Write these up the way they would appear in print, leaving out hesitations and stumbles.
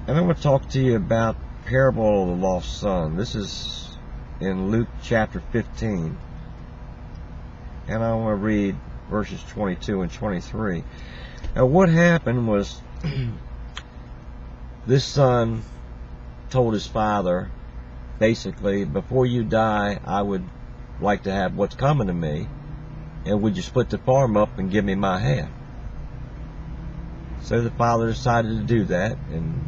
And I want to talk to you about the parable of the lost son. This is in Luke chapter 15. And I want to read verses 22 and 23. Now what happened was this son told his father, basically, before you die, I would like to have what's coming to me, and would you split the farm up and give me my half? So the father decided to do that, and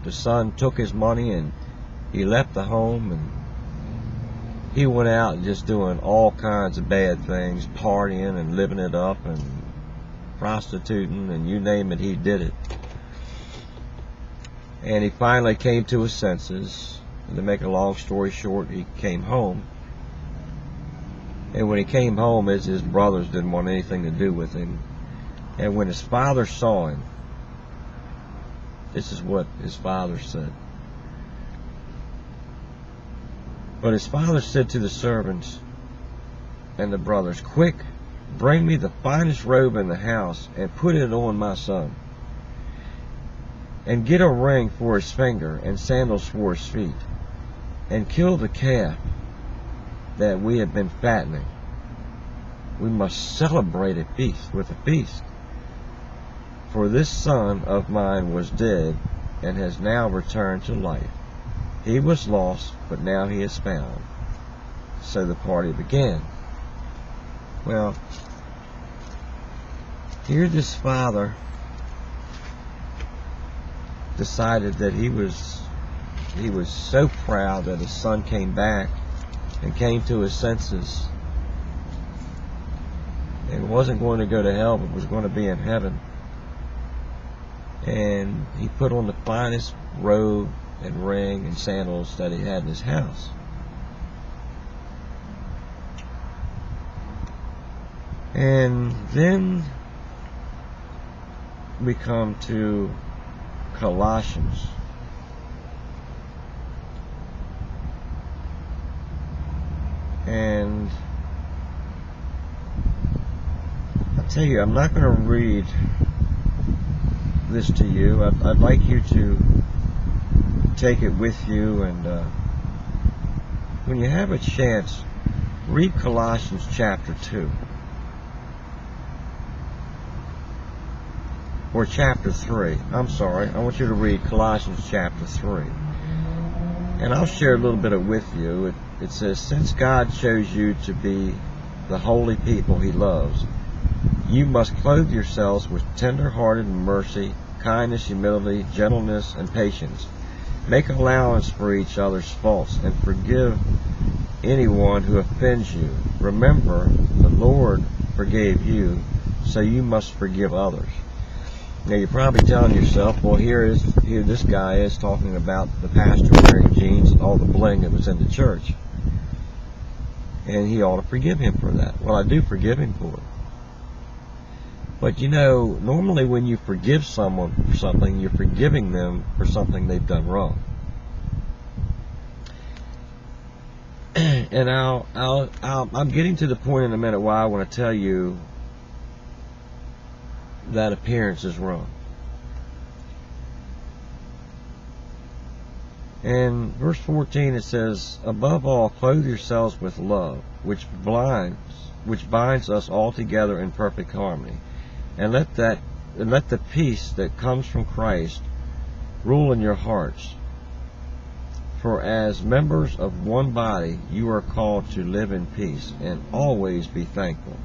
the son took his money and he left the home, and he went out and just doing all kinds of bad things, partying and living it up and prostituting, and you name it, he did it. And he finally came to his senses. And to make a long story short, he came home. And when he came home, his brothers didn't want anything to do with him. And when his father saw him, this is what his father said. But his father said to the servants and the brothers, "Quick, bring me the finest robe in the house and put it on my son. And get a ring for his finger and sandals for his feet. And kill the calf that we have been fattening. We must celebrate with a feast. For this son of mine was dead and has now returned to life. He was lost, but now he is found." So the party began. Well, here this father decided that he was so proud that his son came back and came to his senses and wasn't going to go to hell, but was going to be in heaven. And he put on the finest robe and ring and sandals that he had in his house. And then we come to Colossians. And I'll tell you, I'm not going to read this to you. I'd like you to take it with you, and when you have a chance, read Colossians chapter 2. Or chapter 3. I'm sorry. I want you to read Colossians chapter 3. And I'll share a little bit of it with you. It says, "Since God chose you to be the holy people he loves, you must clothe yourselves with tender-hearted mercy, kindness, humility, gentleness, and patience. Make allowance for each other's faults and forgive anyone who offends you. Remember, the Lord forgave you, so you must forgive others." Now you're probably telling yourself, well, here this guy is talking about the pastor wearing jeans and all the bling that was in the church, and he ought to forgive him for that. Well, I do forgive him for it. But you know, normally when you forgive someone for something, you're forgiving them for something they've done wrong. And I'm getting to the point in a minute why I want to tell you that appearance is wrong. In verse 14 it says, "Above all, clothe yourselves with love, which binds us all together in perfect harmony. And let the peace that comes from Christ rule in your hearts. For as members of one body, you are called to live in peace and always be thankful.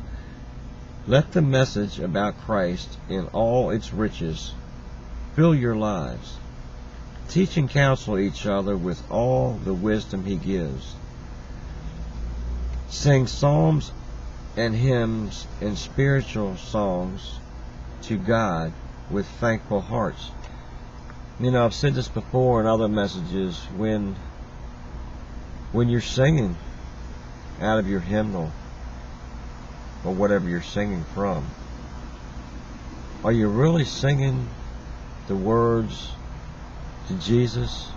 Let the message about Christ in all its riches fill your lives. Teach and counsel each other with all the wisdom he gives. Sing psalms and hymns and spiritual songs to God with thankful hearts." You know, I've said this before in other messages, when you're singing out of your hymnal, or whatever you're singing from, are you really singing the words to Jesus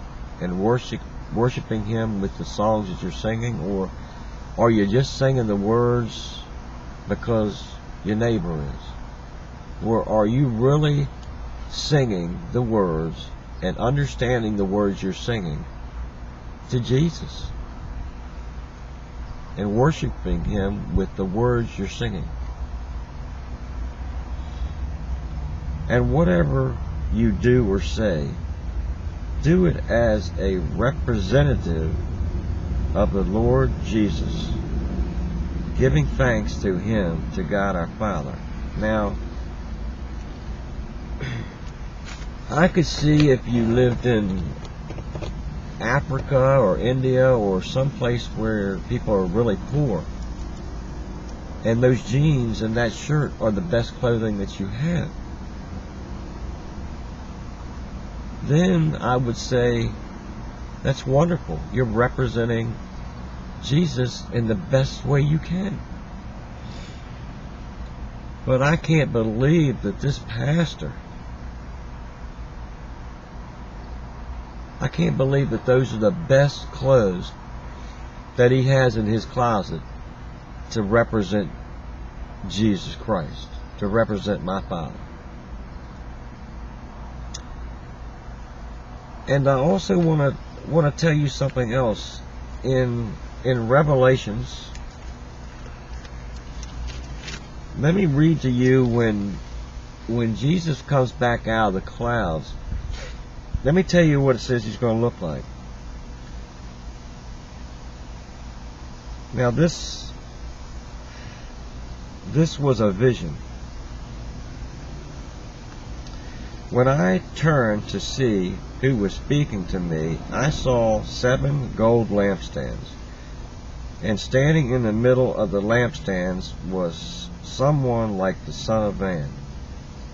and worshiping him with the songs that you're singing, or are you just singing the words because your neighbor is? Or are you really singing the words and understanding the words you're singing to Jesus and worshiping Him with the words you're singing. And whatever you do or say, do it as a representative of the Lord Jesus, giving thanks to Him, to God our Father. Now, I could see if you lived in Africa or India or someplace where people are really poor, and those jeans and that shirt are the best clothing that you have, then I would say, that's wonderful. You're representing Jesus in the best way you can. But I can't believe that this pastor, I can't believe that those are the best clothes that he has in his closet to represent Jesus Christ, to represent my Father. And I also want to tell you something else. In Revelations, let me read to you when Jesus comes back out of the clouds. Let me tell you what it says He's going to look like. Now this was a vision. When I turned to see who was speaking to me, I saw 7 gold lampstands, and standing in the middle of the lampstands was someone like the Son of Man.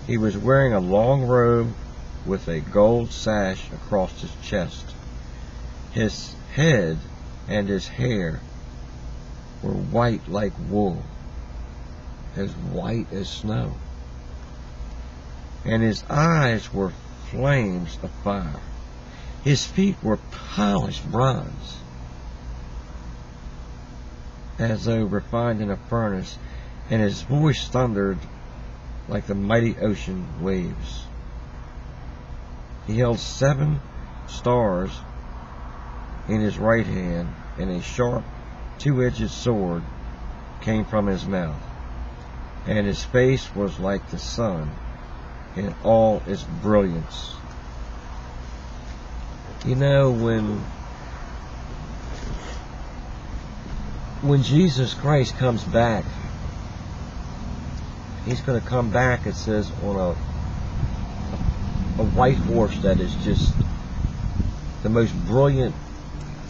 He was wearing a long robe with a gold sash across his chest. His head and his hair were white like wool, as white as snow, and his eyes were flames of fire. His feet were polished bronze, as though refined in a furnace, and his voice thundered like the mighty ocean waves. He held 7 stars in his right hand, and a sharp 2-edged sword came from his mouth, and his face was like the sun in all its brilliance. You know, when Jesus Christ comes back, He's going to come back, it says, on a white horse that is just the most brilliant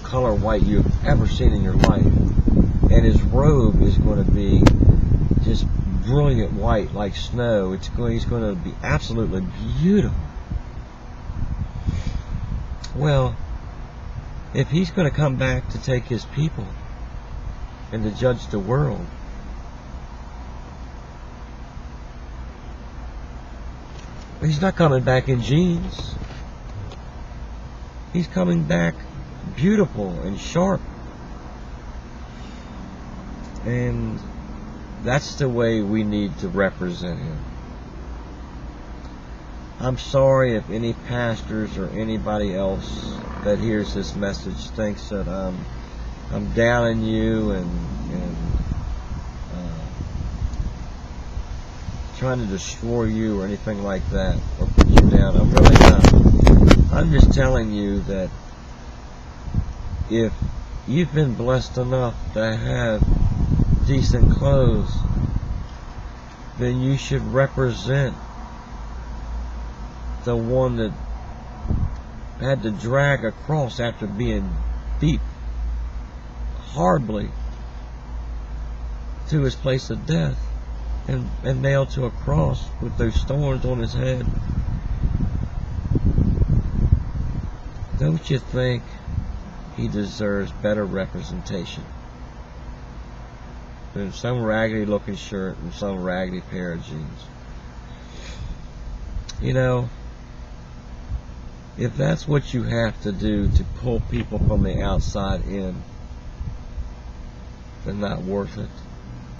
color white you've ever seen in your life. And His robe is going to be just brilliant white like snow. He's going to be absolutely beautiful. Well, if He's going to come back to take His people and to judge the world, He's not coming back in jeans. He's coming back beautiful and sharp. And that's the way we need to represent Him. I'm sorry if any pastors or anybody else that hears this message thinks that I'm downing you and trying to destroy you or anything like that, or put you down. I'm really not. I'm just telling you that if you've been blessed enough to have decent clothes, then you should represent the one that had to drag a cross after being beat horribly to his place of death and nailed to a cross with those thorns on his head. Don't you think he deserves better representation than some raggedy looking shirt and some raggedy pair of jeans? You know, if that's what you have to do to pull people from the outside in, then not worth it.